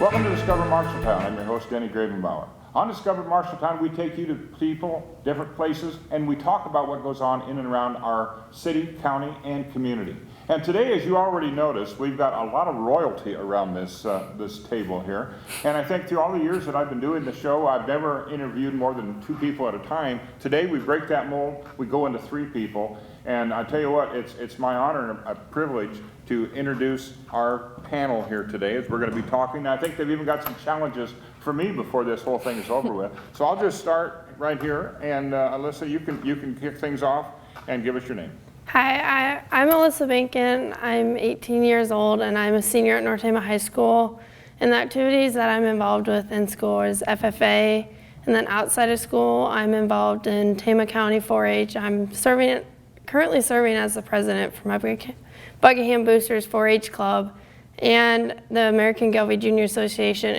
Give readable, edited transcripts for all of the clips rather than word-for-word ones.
Welcome to Discover Marshalltown. I'm your host, Denny Gravenbauer. On Discover Marshalltown, we take you to people, different places, and we talk about what goes on in and around our city, county, and community. And today, as you already noticed, we've got a lot of royalty around this table here. And I think through all the years that I've been doing the show, I've never interviewed more than 2 people at a time. Today, we break that mold. We go into 3 people. And I tell you what, it's my honor and a privilege to introduce our panel here today as we're going to be talking. I think they've even got some challenges for me before this whole thing is over with. So I'll just start right here, and Alyssa, you can kick things off and give us your name. Hi, I'm Alyssa Bankin. I'm 18 years old, and I'm a senior at North Tama High School. And the activities that I'm involved with in school is FFA, and then outside of school, I'm involved in Tama County 4-H. I'm currently serving as the president for my Buckingham Boosters 4-H Club and the American Gelby Junior Association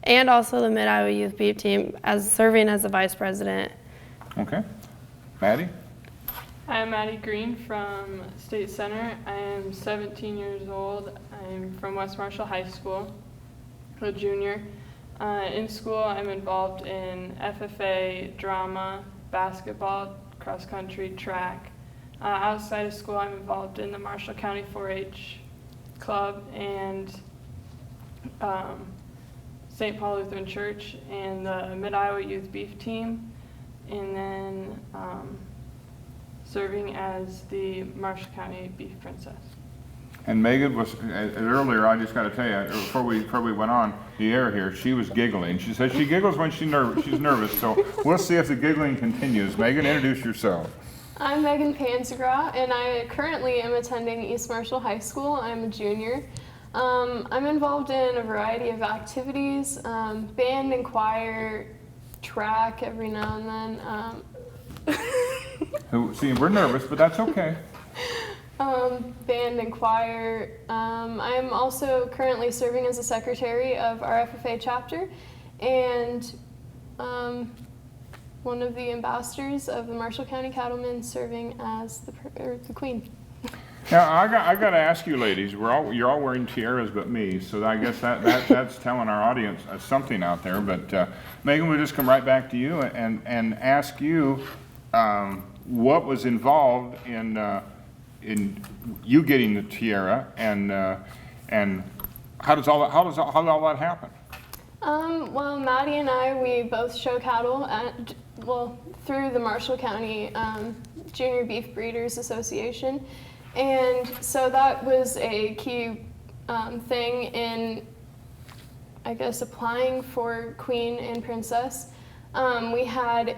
and also the Mid-Iowa Youth Beef Team serving as the vice president. Okay. Maddie? I'm Maddie Green from State Center. I am 17 years old. I'm from West Marshall High School, a junior. In school, I'm involved in FFA, drama, basketball, cross country, track. Outside of school, I'm involved in the Marshall County 4-H Club and St. Paul Lutheran Church and the Mid-Iowa Youth Beef Team, and then serving as the Marshall County Beef Princess. And Megan was, earlier, I just got to tell you, before we went on the air here, she was giggling. She says she giggles when she's nervous, so we'll see if the giggling continues. Megan, introduce yourself. I'm Megan Panzagra, and I currently am attending East Marshall High School. I'm a junior. I'm involved in a variety of activities, band and choir, track every now and then. See, we're nervous, but that's okay. Band and choir. I'm also currently serving as a secretary of our FFA chapter and one of the ambassadors of the Marshall County Cattlemen, serving as the queen. Now, I got to ask you ladies, you're all wearing tiaras but me, so I guess that's telling our audience something out there. But Megan, we'll just come right back to you and ask you what was involved in you getting the tiara, and how does all that happen? Well, Maddie and I, we both show cattle through the Marshall County Junior Beef Breeders Association, and so that was a key thing in, I guess, applying for Queen and Princess. We had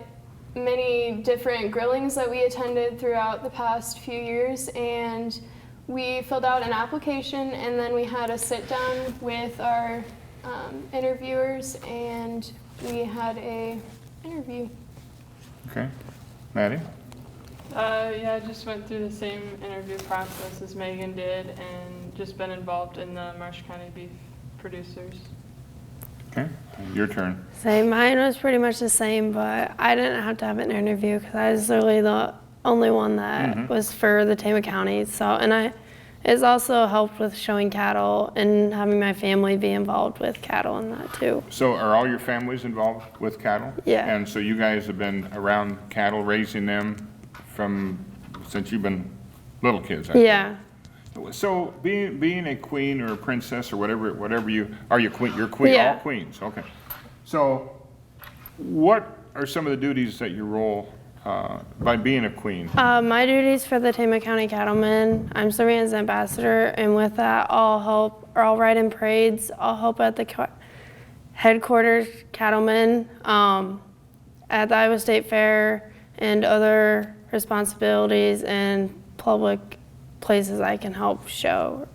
many different grillings that we attended throughout the past few years, and we filled out an application, and then we had a sit down with our interviewers, and we had a interview. Okay. Maddie? Yeah, I just went through the same interview process as Megan did, and just been involved in the Marshall County Beef Producers. Okay, your turn. Mine was pretty much the same, but I didn't have to have an interview because I was literally the only one that was for the Tama County. It's also helped with showing cattle and having my family be involved with cattle and that too. So are all your families involved with cattle? Yeah. And so you guys have been around cattle, raising them since you've been little kids, I Yeah. think. So being a queen or a princess or whatever you are, you queen? You're queen. Yeah. All queens. Okay. So what are some of the duties that you roll by being a queen? My duties for the Tama County Cattlemen, I'm serving as ambassador, and with that, I'll ride in parades. I'll help at the headquarters cattlemen at the Iowa State Fair and other responsibilities and public places I can help show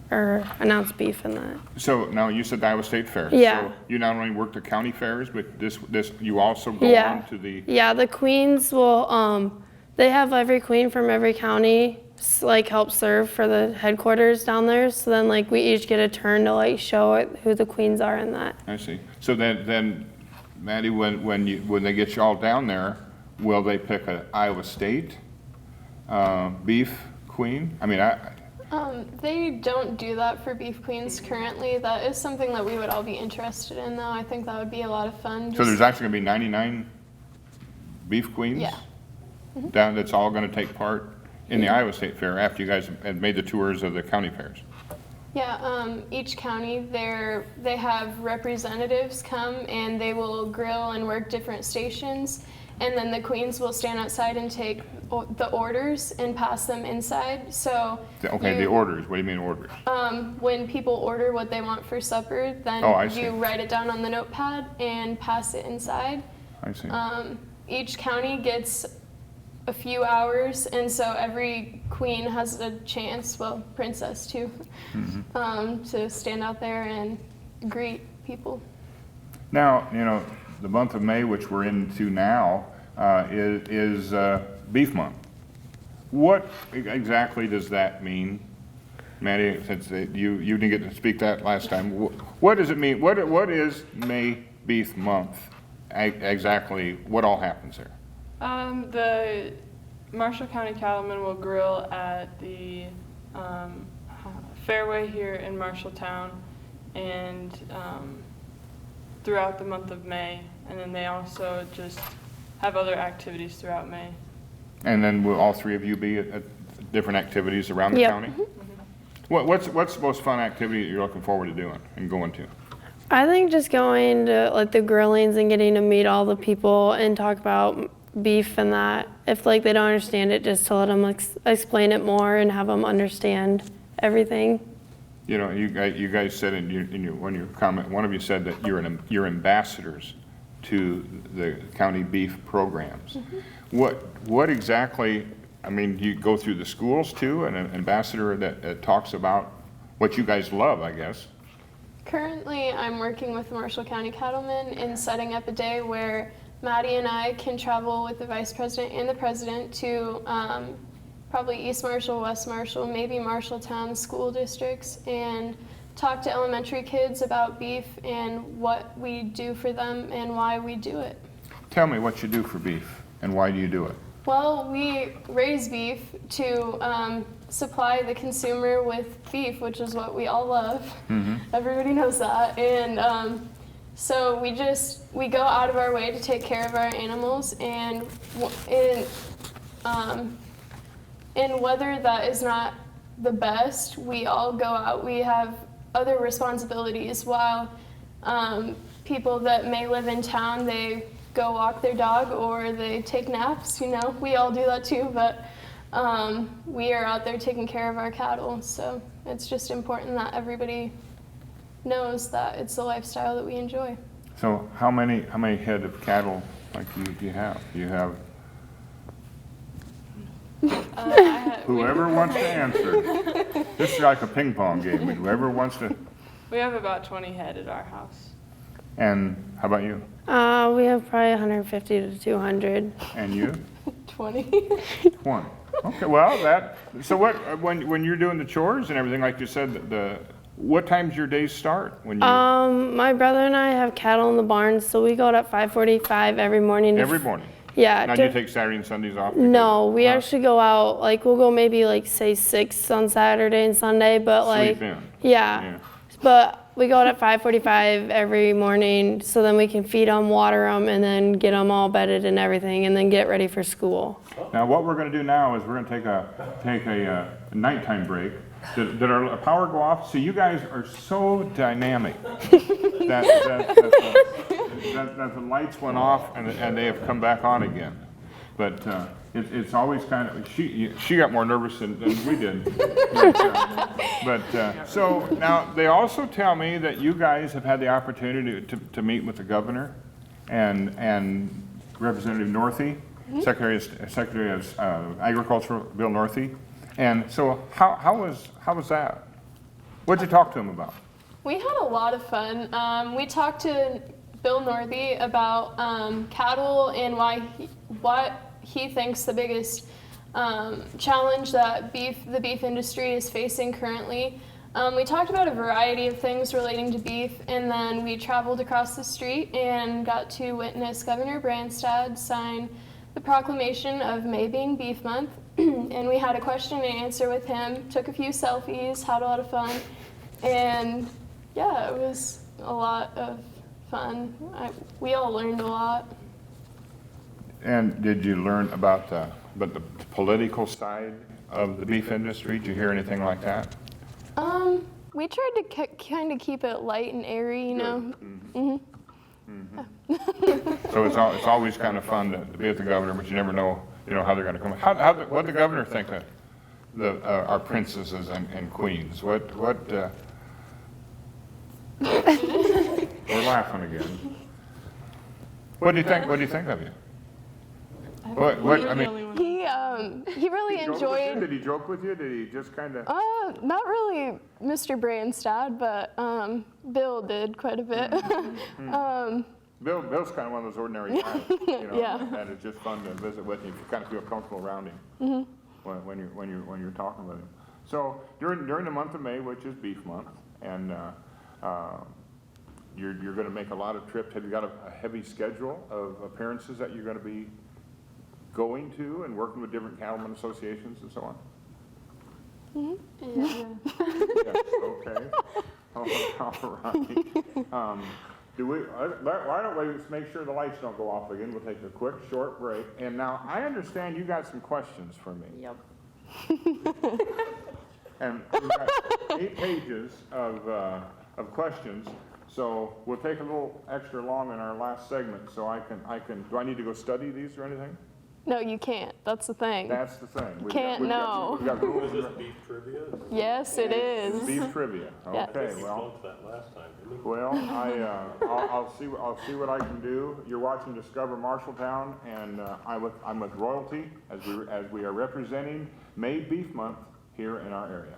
or announce beef in that. So now you said Iowa State Fair. Yeah. So you not only work the county fairs, but this you also go on to the. Yeah, the queens will. They have every queen from every county help serve for the headquarters down there. So then we each get a turn to show who the queens are in that. I see. So then Maddie, when they get you all down there, will they pick an Iowa State beef queen? I mean, They don't do that for Beef Queens currently. That is something that we would all be interested in, though. I think that would be a lot of fun. So there's actually gonna be 99 beef queens? Yeah. Down, that's all gonna take part in the Iowa State Fair after you guys had made the tours of the county fairs? Yeah, each county, they have representatives come and they will grill and work different stations. And then the queens will stand outside and take the orders and pass them inside. So Okay, the orders, what do you mean orders? when people order what they want for supper, then Oh, I see. you write it down on the notepad and pass it inside. I see. Each county gets a few hours, and so every queen has a chance, well, princess too, to stand out there and greet people. Now, you know, the month of May, which we're into now, is Beef Month. What exactly does that mean? Maddie, since you didn't get to speak that last time, what does it mean? What is May Beef Month? Exactly, what all happens there? The Marshall County Cattlemen will grill at the Fairway here in Marshalltown and throughout the month of May. And then they also just have other activities throughout May. And then will all three of you be at different activities around the Yep. county? What's the most fun activity that you're looking forward to doing and going to? I think just going to like the grillings and getting to meet all the people and talk about beef and that. If like they don't understand it, just to let them explain it more and have them understand everything. You know, you guys said in your comment, one of you said that you're ambassadors to the county beef programs. What exactly? I mean, do you go through the schools too, an ambassador that talks about what you guys love, I guess? Currently, I'm working with the Marshall County Cattlemen in setting up a day where Maddie and I can travel with the Vice President and the President to probably East Marshall, West Marshall, maybe Marshalltown school districts, and talk to elementary kids about beef and what we do for them and why we do it. Tell me what you do for beef and why do you do it? Well, we raise beef to supply the consumer with beef, which is what we all love. Everybody knows that. And so we go out of our way to take care of our animals, and whether that is not the best, we all go out. We have other responsibilities while people that may live in town, they go walk their dog or they take naps, you know, we all do that too, but we are out there taking care of our cattle, so it's just important that everybody knows that it's the lifestyle that we enjoy. So how many head of cattle like do you have? Do you have? Whoever wants to answer. This is like a ping pong game. Whoever wants to. We have about 20 head at our house. And how about you? We have probably 150 to 200. And you? 20. 20. Okay. Well, so what? When you're doing the chores and everything, like you said, what times your days start? When you? My brother and I have cattle in the barn, so we go out at 5:45 every morning. Every morning. Yeah. Now, do you take Saturday and Sundays off? No, we actually go out, like, we'll go maybe, like, say 6 on Saturday and Sunday, but, like, Sleep in. yeah. But we go out at 5:45 every morning, so then we can feed them, water them, and then get them all bedded and everything, and then get ready for school. Now, what we're going to do now is we're going to take a nighttime break. Did our power go off? So you guys are so dynamic that the lights went off and they have come back on again. But it's always kind of, she got more nervous than we did. So now they also tell me that you guys have had the opportunity to meet with the governor and Representative Northey, Secretary of Agriculture Bill Northey. And so how was that? What did you talk to him about? We had a lot of fun. We talked to Bill Northey about cattle and what he thinks the biggest challenge that the beef industry is facing currently. We talked about a variety of things relating to beef, and then we traveled across the street and got to witness Governor Branstad sign the proclamation of May being Beef Month. and we had a question and answer with him, took a few selfies, had a lot of fun, and yeah, it was a lot of fun. We all learned a lot. And did you learn about the political side of the beef industry? Did you hear anything like that? We tried to kind of keep it light and airy, you know. So it's always kind of fun to be with the governor, but you never know, how they're going to come. What did the governor think of our princesses and queens? What? We're laughing again. What do you think? What do you think of you? What? I mean. He really enjoyed. Did he joke with you? Did he just kind of? Not really, Mr. Branstad, but Bill did quite a bit. Bill's kind of one of those ordinary guys, Yeah. and it's just fun to visit with him. You kind of feel comfortable around him when you're talking with him. So during the month of May, which is Beef Month, and you're going to make a lot of trips. Have you got a heavy schedule of appearances that you're going to be going to and working with different cattlemen associations and so on? Yeah. Yes, okay. All right. Why don't we just make sure the lights don't go off again? We'll take a quick, short break. And now, I understand you got some questions for me. Yep. And we've got 8 pages of questions, so we'll take a little extra long in our last segment, so I can, do I need to go study these or anything? No, you can't. That's the thing. That's the thing. We've No. got rules. Is this beef trivia? Yes, it is. Beef trivia. Yeah. Okay, We well. bumped that last time, didn't we? Well, I'll see what I can do. You're watching Discover Marshalltown, and I'm with Royalty as we are representing May Beef Month here in our area.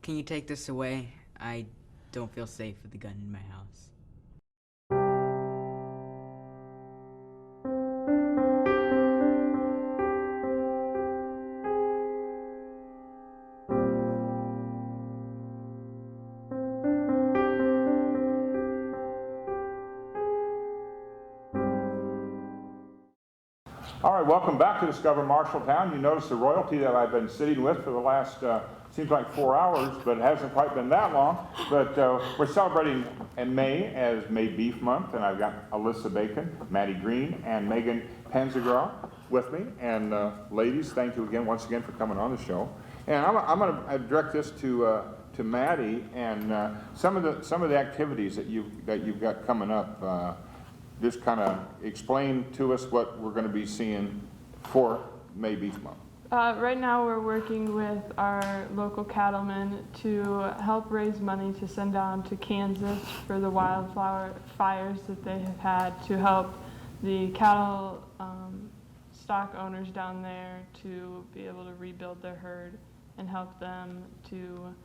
Can you take this away? I don't feel safe with the gun in my house. All right, welcome back to Discover Marshalltown. You notice the royalty that I've been sitting with for the last, seems like 4 hours, but it hasn't quite been that long. But we're celebrating in May as May Beef Month, and I've got Alyssa Bacon, Maddie Green, and Megan Panzagraw with me. And ladies, thank you again, once again, for coming on the show. And I'm going to direct this to Maddie and some of the activities that you've got coming up. Just kind of explain to us what we're going to be seeing for May Beef Month. Right now we're working with our local cattlemen to help raise money to send down to Kansas for the wildfire fires that they have had to help the cattle stock owners down there to be able to rebuild their herd and help them to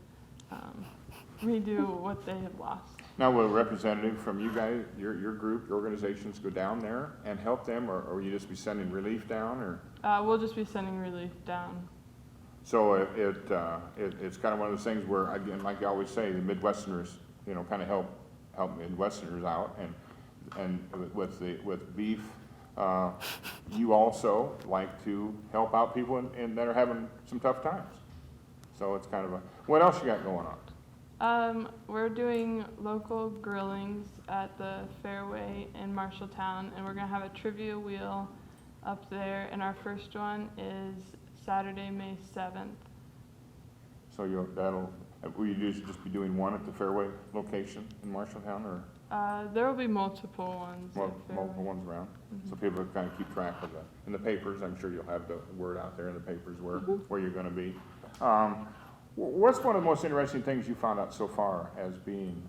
redo what they have lost. Now, will a representative from you guys, your group, your organizations go down there and help them, or will you just be sending relief down, or? We'll just be sending relief down. So it's kind of one of those things where, again, like I always say, the Midwesterners, you know, kind of help Midwesterners out, and with beef, you also like to help out people that are having some tough times. So it's kind of a, what else you got going on? We're doing local grillings at the Fairway in Marshalltown, and we're gonna have a trivia wheel up there, and our first one is Saturday, May 7th. So will you just be doing one at the Fairway location in Marshalltown, or There will be multiple ones. at Fairway. multiple ones around? So people kind of keep track of that. In the papers, I'm sure you'll have the word out there in the papers where you're gonna be. What's one of the most interesting things you found out so far as being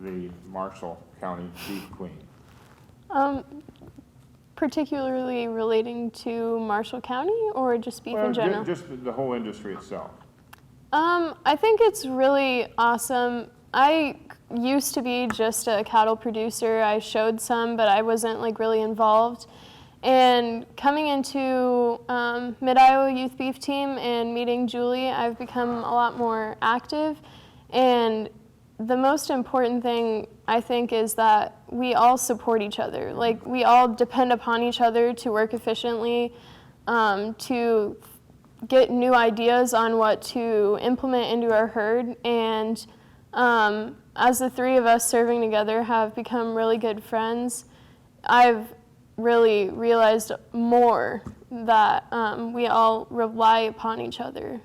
the Marshall County Beef Queen? Particularly relating to Marshall County or just beef in general? Just the whole industry itself. I think it's really awesome. I used to be just a cattle producer. I showed some, but I wasn't like really involved. And coming into Mid-Iowa Youth Beef Team and meeting Julie, I've become a lot more active. And the most important thing, I think, is that we all support each other. Like, we all depend upon each other to work efficiently, to get new ideas on what to implement into our herd. And as the three of us serving together have become really good friends, I've really realized more that we all rely upon each other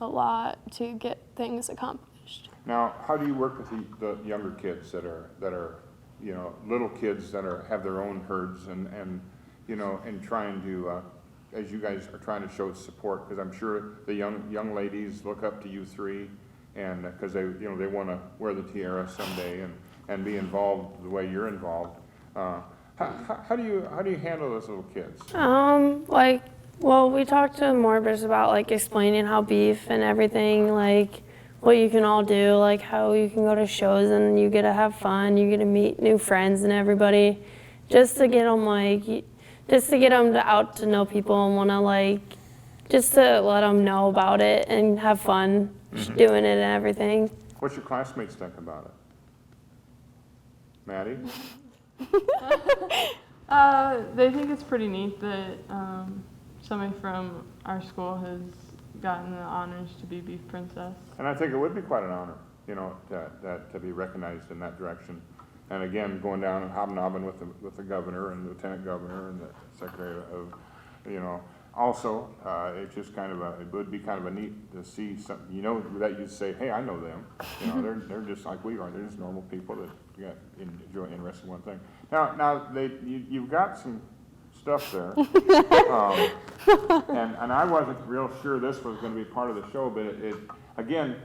a lot to get things accomplished. Now, how do you work with the younger kids that are you know, little kids that have their own herds and you know, and trying to as you guys are trying to show support, because I'm sure the young ladies look up to you three, and because they they want to wear the tiara someday and be involved the way you're involved. How do you handle those little kids? Well, we talked to Morbus about like explaining how beef and everything, like what you can all do, like how you can go to shows and you get to have fun, you get to meet new friends and everybody, just to get them out to know people and want to like, just to let them know about it and have fun doing it and everything. What's your classmates think about it? Maddie? They think it's pretty neat that somebody from our school has gotten the honors to be Beef Princess. And I think it would be quite an honor, you know, to be recognized in that direction. And again, going down and hobnobbing with the governor and the lieutenant governor and the secretary of, you know, also, it's just kind of it would be kind of a neat to see something, you know, that you say, hey, I know them. You know, they're just like we are. They're just normal people that enjoy interested in one thing. Now you've got some stuff there, and I wasn't real sure this was going to be part of the show, but it again,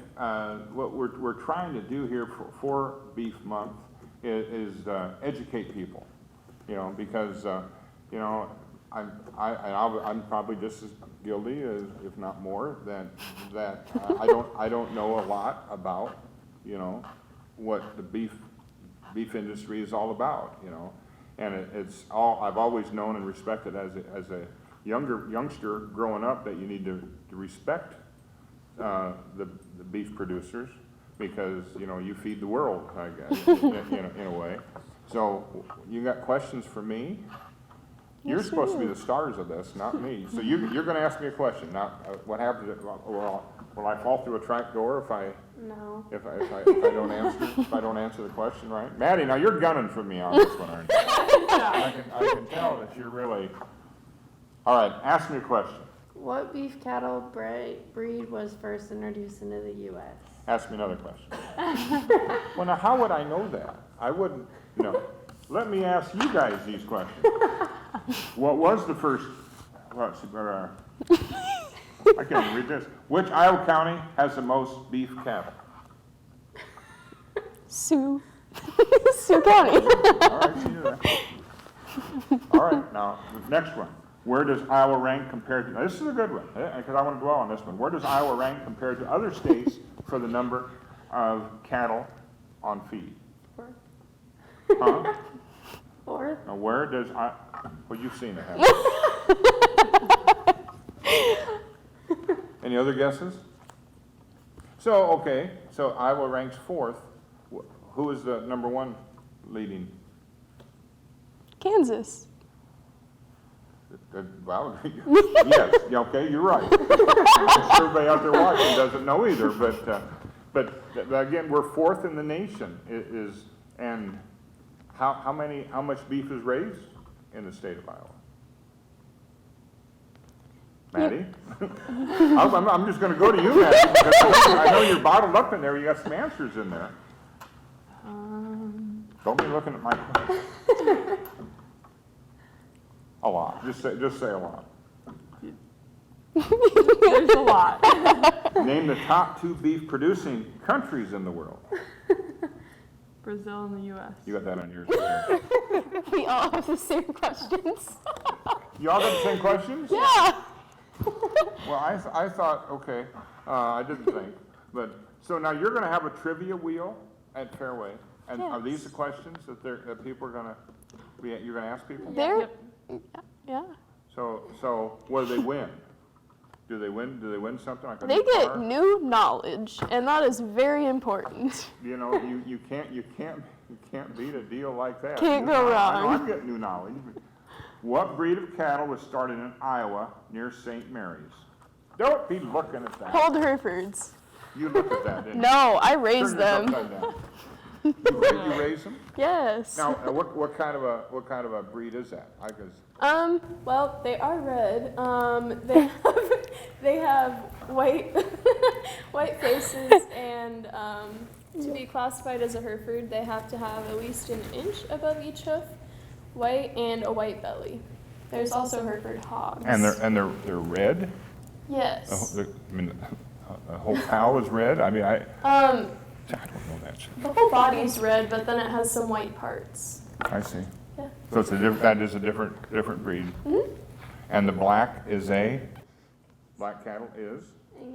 what we're trying to do here for Beef Month is educate people, you know, because you know. I'm probably just as guilty, as, if not more, that I don't know a lot about, you know, what the beef industry is all about, you know, and it's all I've always known and respected as a youngster growing up, that you need to respect the beef producers, because you know you feed the world, I guess, in a way. So you got questions for me? You're supposed to be the stars of this, not me. So you're going to ask me a question. Now, what happens? Will I fall through a trap door if I don't answer the question right? Maddie, now you're gunning for me on this one, aren't you? I can tell that you're really. All right, ask me a question. What beef cattle breed was first introduced into the U.S.? Ask me another question. Well, now how would I know that? I wouldn't. No. Let me ask you guys these questions. What was the first, I can't even read this. Which Iowa county has the most beef cattle? Sioux County. All right, see that. All right, now, the next one. Where does Iowa rank compared to, now, this is a good one, because I want to dwell on this one. Where does Iowa rank compared to other states for the number of cattle on feed? Huh? Fourth. Now, where does well, you've seen it, haven't you? Any other guesses? So, okay, so Iowa ranks 4th. Who is the number 1 leading? Kansas. Well, yes, yeah, okay, you're right. I'm sure everybody out there watching doesn't know either, but again, we're 4th in the nation. And how much beef is raised in the state of Iowa? Maddie? I'm just going to go to you, Maddie, because I know you're bottled up in there. You got some answers in there. Don't be looking at my question. A lot. Just say a lot. There's a lot. Name the top 2 beef producing countries in the world. Brazil and the U.S. You got that on yours. We all have the same questions. You all got the same questions? Yeah. Well, I thought, okay, I didn't think. But, so now you're going to have a trivia wheel at Fairway. And are these the questions that people are going to, you're going to ask people? There. Yeah. So what do they win? Do they win something like a They new get car? new knowledge, and that is very important. You know, you can't beat a deal like that. Can't New go knowledge. I know wrong. I'm getting new knowledge. What breed of cattle was started in Iowa near St. Mary's? Don't be looking at that. Hold Herefords. You look at that, didn't you? No, I Turn raised yours them. upside down. You raise them? Yes. Now, what kind of a breed is that? Well, they are red. They have white white faces, and to be classified as a Hereford, they have to have at least an inch above each hoof, white, and a white belly. There's also Hereford hogs. And they're red? Yes. I mean, a whole cow is red? I mean, I don't know that shit. The whole body's red, but then it has some white parts. I see. Yeah. So that is a different breed. Mm-hmm. And the black cattle is? Yes.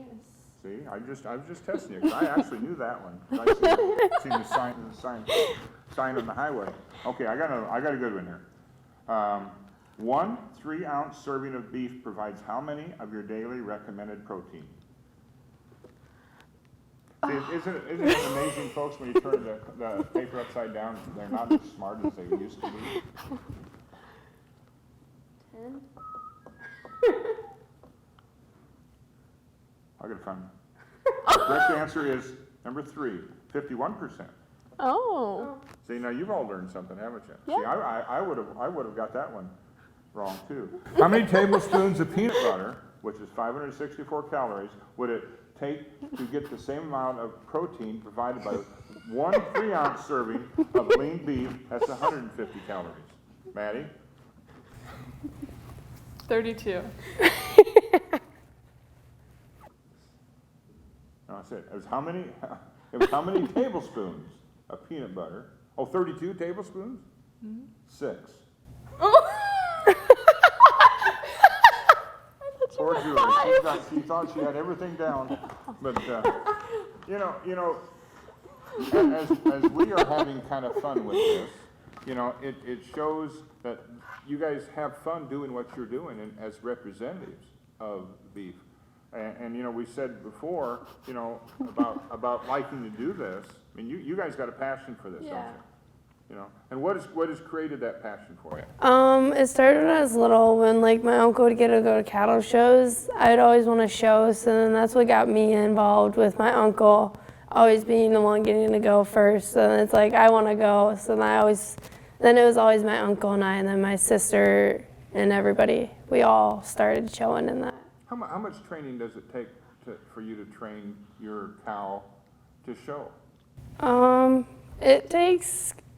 See, I was just testing you, because I actually knew that one. I seen the sign on the highway. Okay, I got a good one here. 1 3-ounce serving of beef provides how many of your daily recommended protein? See, isn't it amazing, folks, when you turn the paper upside down, they're not as smart as they used to be? 10. I gotta find. The correct answer is number 3, 51%. Oh. See, now you've all learned something, haven't you? Yeah. See, I would have got that one wrong too. How many tablespoons of peanut butter, which is 564 calories, would it take to get the same amount of protein provided by 1 3-ounce serving of lean beef? That's 150 calories. Maddie? 32. No, I said, it was how many tablespoons of peanut butter? Oh, 32 tablespoons? 6. Poor Julie, she thought she had everything down, but, you know, as we are having kind of fun with this, you know, it shows that you guys have fun doing what you're doing as representatives of beef. And you know, we said before, you know, about liking to do this. I mean, you guys got a passion for this, don't you? You know, and what has created that passion for you? It started when I was little, when like my uncle would get to go to cattle shows. I'd always want to show, so then that's what got me involved with my uncle, always being the one getting to go first. And it's like, I want to go, so then it was always my uncle and I, and then my sister and everybody. We all started showing in that. How much training does it take for you to train your cow to show?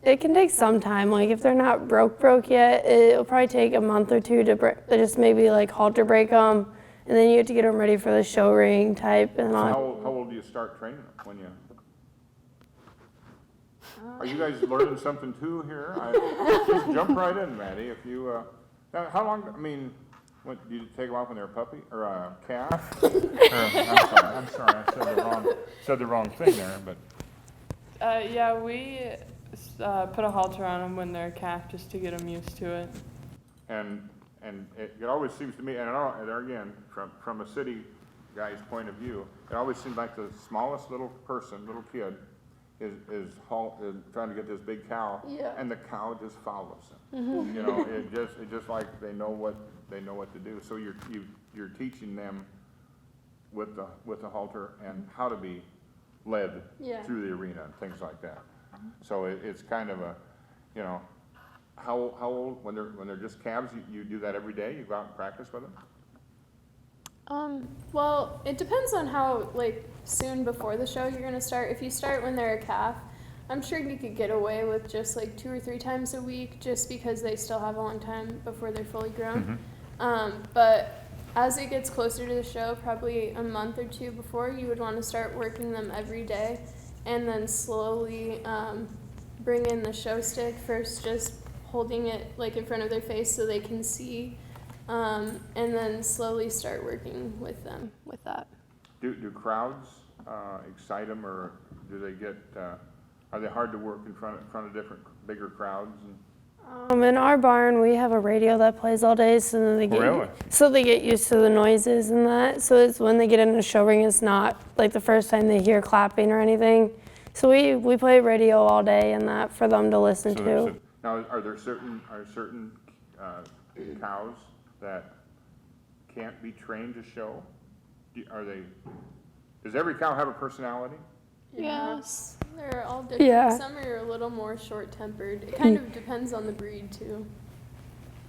It can take some time. Like if they're not broke yet, it'll probably take a month or two to just maybe like halter break them, and then you have to get them ready for the show ring type and all. How old do you start training them? When you? Are you guys learning something too here? Just jump right in, Maddie. If you, now how long? I mean, What, do you take them off when they're a puppy or a calf? I'm sorry, I said the wrong thing there, but. Yeah, we put a halter on them when they're a calf just to get them used to it. And it always seems to me, and there again, from a city guy's point of view, it always seems like the smallest little kid, is trying to get this big cow, and the cow just follows him. You know, it just like they know what to do. So you're teaching them with the halter and how to be led through the arena and things like that. So it's kind of a, you know, how old when they're just calves? You do that every day? You go out and practice with them? Well, it depends on how soon before the show you're gonna start. If you start when they're a calf, I'm sure you could get away with just 2 or 3 times a week, just because they still have a long time before they're fully grown. But as it gets closer to the show, probably a month or 2 before, you would want to start working them every day, and then slowly bring in the show stick. First, just holding it in front of their face so they can see. And then slowly start working with them with that. Do crowds excite them, or do they get? Are they hard to work in front of different bigger crowds? In our barn, we have a radio that plays all day, so then they get used to the noises and that. So it's when they get in the show ring, it's not like the first time they hear clapping or anything. So we play radio all day and that for them to listen to. Now, are certain cows that can't be trained to show? Does every cow have a personality? Yes, they're all different. Yeah. Some are a little more short-tempered. It kind of depends on the breed too.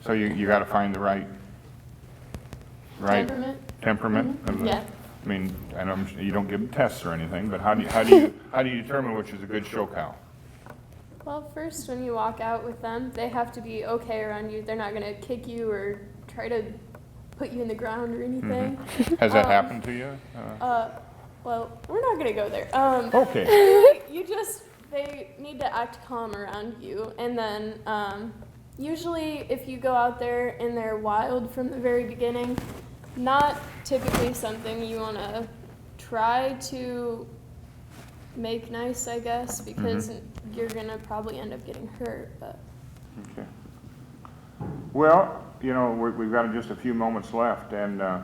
So you got to find the right temperament. Yeah. I mean, I know you don't give them tests or anything, but how do you determine which is a good show cow? Well, first, when you walk out with them, they have to be okay around you. They're not going to kick you or try to put you in the ground or anything. Has that happened to you? Well, we're not going to go there. Okay. They need to act calm around you. And then usually if you go out there and they're wild from the very beginning, not typically something you want to try to make nice, I guess, because you're going to probably end up getting hurt. But. Okay. Well, you know, we've got just a few moments left, and I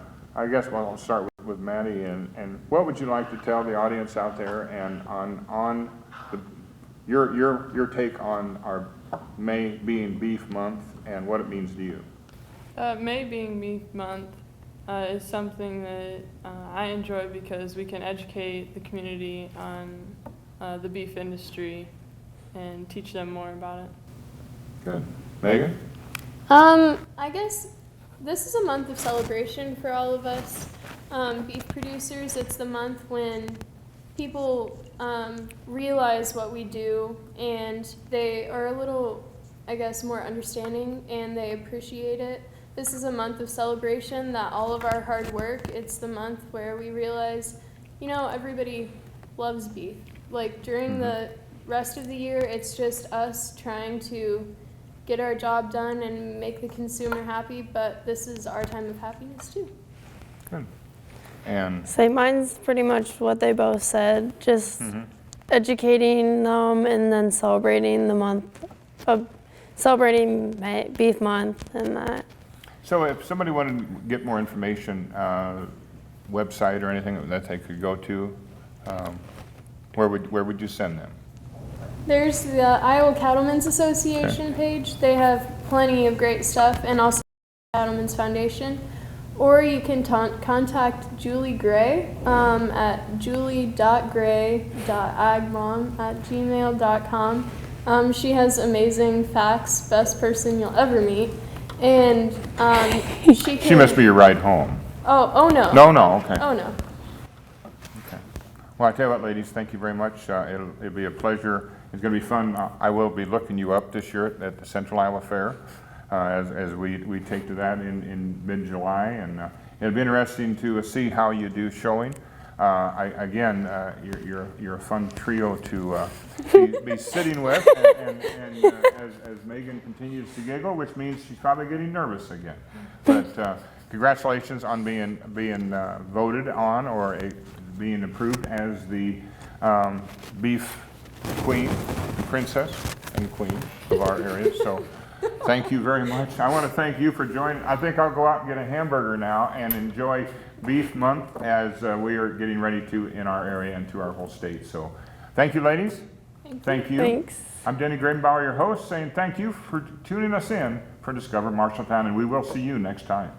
guess I'll start with Maddie. And what would you like to tell the audience out there, and on your take on our May being Beef Month and what it means to you? May being Beef Month is something that I enjoy because we can educate the community on the beef industry and teach them more about it. Good. Megan? I guess this is a month of celebration for all of us beef producers. It's the month when people realize what we do, and they are a little, I guess, more understanding, and they appreciate it. This is a month of celebration that all of our hard work, it's the month where we realize, everybody loves beef. During the rest of the year, it's just us trying to get our job done and make the consumer happy, but this is our time of happiness too. Good. And Mine's pretty much what they both said, just educating them and then celebrating the month of Beef Month and that. so if somebody wanted to get more information, website or anything that they could go to, where would you send them? There's the Iowa Cattlemen's Association page. They have plenty of great stuff, and also Cattlemen's Foundation. Or you can contact Julie Gray at julie.gray.agmom@gmail.com. She has amazing facts, best person you'll ever meet. And she must be your ride home. Oh no. No, okay. Oh no. Okay. Well, I tell you what, ladies, thank you very much. It'll be a pleasure. It's going to be fun. I will be looking you up this year at the Central Iowa Fair as we take to that in mid-July, and it'll be interesting to see how you do showing. You're a fun trio to be sitting with, and as Megan continues to giggle, which means she's probably getting nervous again. But congratulations on being voted on or being approved as the beef queen, princess, and queen of our area. So thank you very much. I want to thank you for joining. I think I'll go out and get a hamburger now and enjoy Beef Month as we are getting ready to in our area and to our whole state. So thank you, ladies. Thank you. Thanks. I'm Denny Grabenbauer, your host, saying thank you for tuning us in for Discover Marshalltown, and we will see you next time.